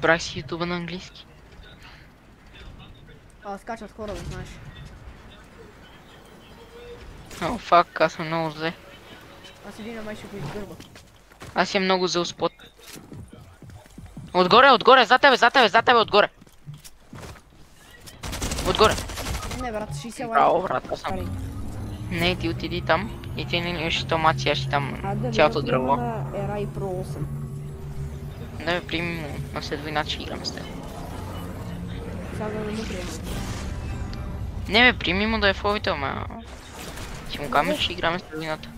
Разбрах си ютуба на английски. Скачат хора, да знаеш. О, фак, аз съм много зле. Аз един май ще го изгърба. Аз имам много зъл спот. Отгоре, отгоре, за тебе, отгоре. Отгоре. Не, брат, 60 лайка. Браво, брат, аз съм. Не, ти отиди там и ти не имаш томати, аз ще там цялото дърво. Ера и Pro 8. Да бе, приеми му, на след войната ще играме с теб. Сега да не му приема. Не бе, приеми му да е в ловите, ама... Ще му кажем, че ще играме с войната.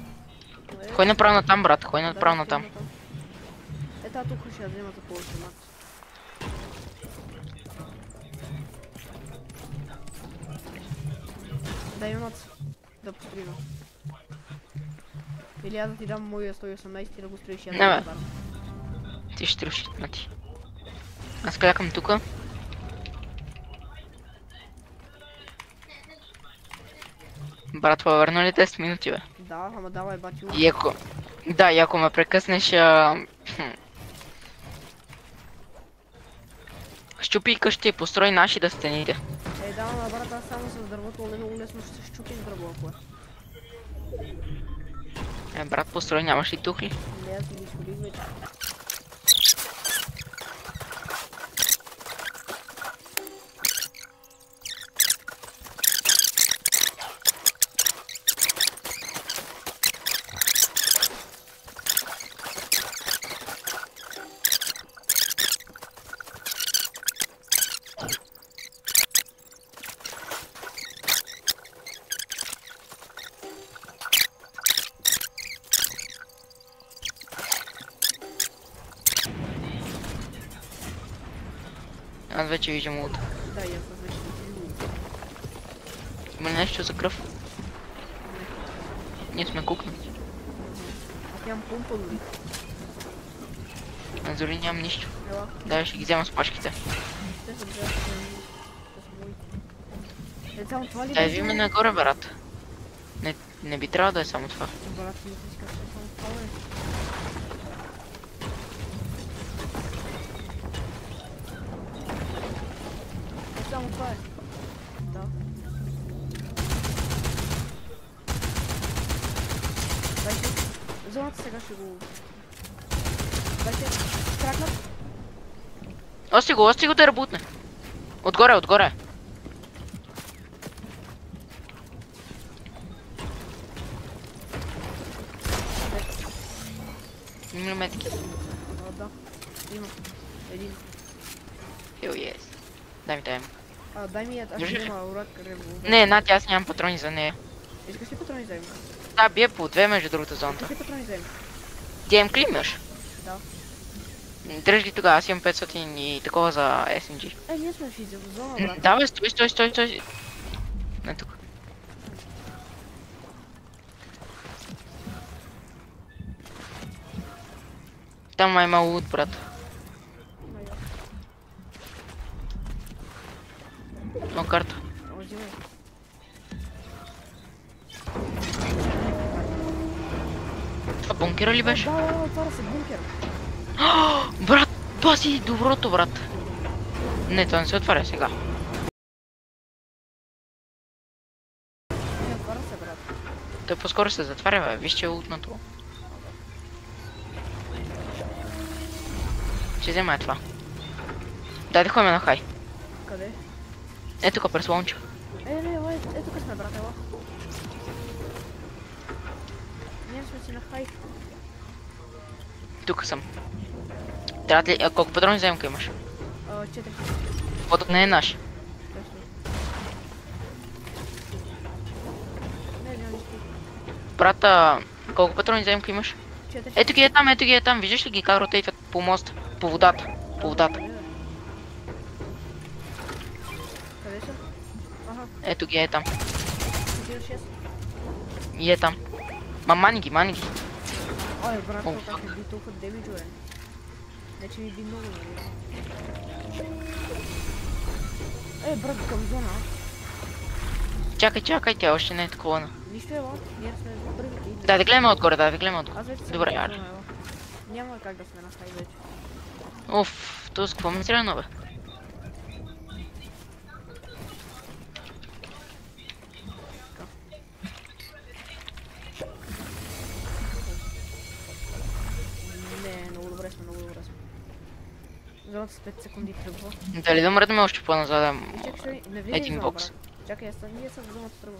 Хой направо на там, брат, хой направо на там. Ето тук ще я взема за повече мат. Дай ми мат да построим. Или аз да ти дам моя 118 и да го строиш. Не бе. Ти ще троши на ти. Аз клякам тука. Брат, върна ли 10 минути, бе? Да, ама давай бати. И ако... Да, и ако ме прекъснеш... Щупи къщи и построй наши да стените. Да, ама брат, аз само с дървото много лесно ще се щупи с дърво, ако е. Брат, построй, нямаш ли тухли? Не, аз ги изходих вече. Аз вече виждам луд. Да, и аз вече виждам. Има ли нещо за кръв? Ние сме кукнати. Аз нямам помпа дори. Аз дори нямам нищо. Ела. Да, ще ги взема с пашките. Те са взели. Е, само това ли Дай ви ме нагоре, брат. Не би трябвало да е само това. Брат, не искаш да само това, бе. Само това е. Да. Дайте. Зоната сега ще го... Дайте. Кракнат. Ости го да работне. Отгоре, отгоре. Има ли метки? Да. Има. Един. Хил ес. Дай ми дай ми. Дай ми, аз ще взема урак револвер. Не, Нати, аз нямам патрони за нея. Искаш ли патрони взема? Да, бие по две между другата зоната. Какви патрони взема? DMK ли имаш? Да. Дръж ги тогава, аз имам 500 и такова за SMG. Ние сме в зона, брат. Да бе, стой. Не тук. Там има лут, брат. Но карта. Взимай. Това бункера ли беше? Да, отваря се бункер. Брат, това си доброто, брат. Не, това не се отваря сега. Не, отваря се, брат. Той по-скоро се затваря, бе. Виж, че е лутнато. Ще взема това. Дай да ходим на хай. Къде? Ето тук през лаунча. Не, ето тук сме, брат, ела. Ние сме си на хай. Тук съм. Трябва ли... Колко патрони вземка имаш? 4. Водът не е наш. Не, няма нищо. Брата, колко патрони вземка имаш? 4. Ето ги е там, виждаш ли ги как ротейтват по моста? По водата. Къде са? Ага, Ето ги е там. 6. И е там. Мани ги. Ой, брат, това как ми би толкова демидж, бе. Не, че ми би много, нали? Брат, към зона. Чакай, тя още не е такова. Нищо, ела. Ние сме първите. Да гледаме отгоре, Аз вече съм Добре, на яре. зона, ела. Няма как да сме на хай вече. Оф, то с какво ме стрелно, бе? Не, много добре сме, много добре сме. Зоната с 5 секунди тръгва. Дали да мръдаме още по-назад? Чакай, не влизай в Един зона, бокс. брат. Чакай, ние съм в зоната тръгва.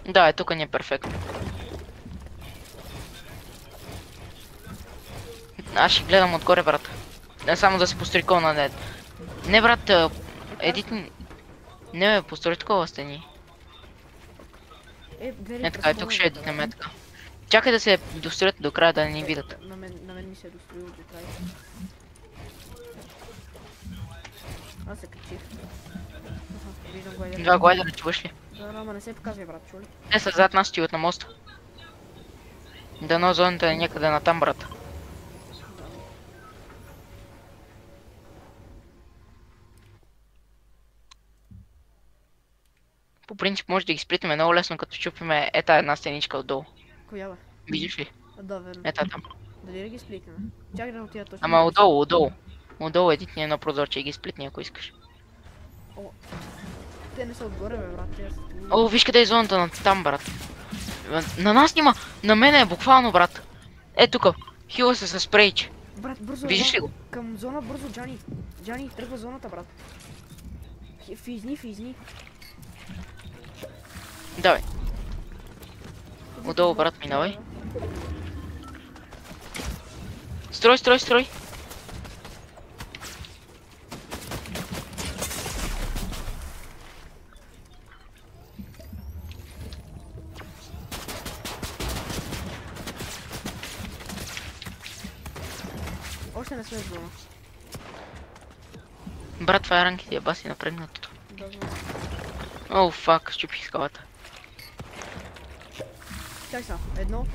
Да, тук ни е перфектно. Аз ще гледам отгоре, брат. Не само да се построи на нет. Не, брат, едит... Не, бе, построи такова стени. Гледай, Не така, тук ще едитнем така. Чакай да се достроят до края, да не ни видят. На мен ми се е достроил до края. Аз се качих. Виждам глайдера. Два глайдера, чуваш ли? Да, ама не се показвай, брат, чули? Те са зад нас, стигат на моста. Дано зоната е някъде натам, брат. По принцип може да ги сплитнем много лесно, като чупиме ета една стеничка отдолу. Коя бе? Видиш ли? Да, верно. Ета там. Дали да ги сплитнем? Чакай да отида точно. Ама отдолу, отдолу. Отдолу едитни едно прозорче и ги сплитни, ако искаш. Те не са отгоре, бе, брат. Те са... О, виж къде е зоната на там, брат. На нас няма. На мене е буквално, брат. Е тук. Хила се с спрейч. Брат, бързо. Виждаш ли го? Към зона бързо, Джани. Джани, тръгва зоната, брат. Физни. Давай. Отдолу, брат, минавай. Строй. Още не сме в зона. Брат, това е ранките, баси напрегнатото. Да, знам. О, фак, щупих скалата. Чакай са. Едно.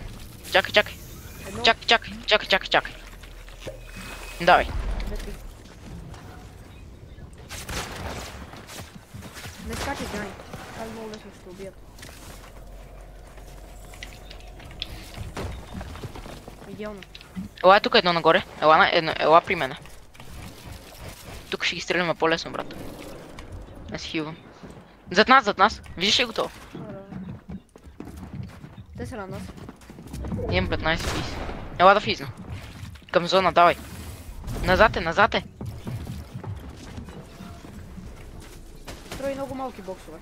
Чакай. Едно. Чакай. Давай. Две, три. Не скачай, Джани. Това е много лесно, ще убият. Идеално. Ела е тук едно нагоре. Ела при мене. Тук ще ги стреляме по-лесно, брат. Не се хилвам. Зад нас. Виждаш ли го това? Те са на нас. Имам 15 физ. Ела да физна. Към зона, давай. Назад е. Строй много малки боксове.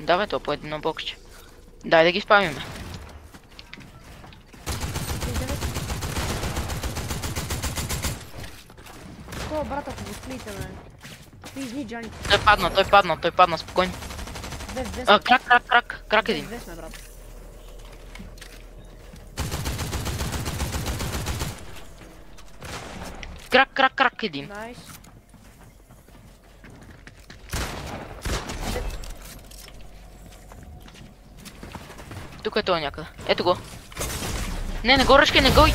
Давай то по едно боксче. Дай да ги спамиме. Кой брата го сплите, бе? Пизни, Джани. Той падна, спокойно. Две. Крак един. Две сме, брат. Крак един. Найс. Тук е той някъде. Ето го. Не го ръшкай, не го.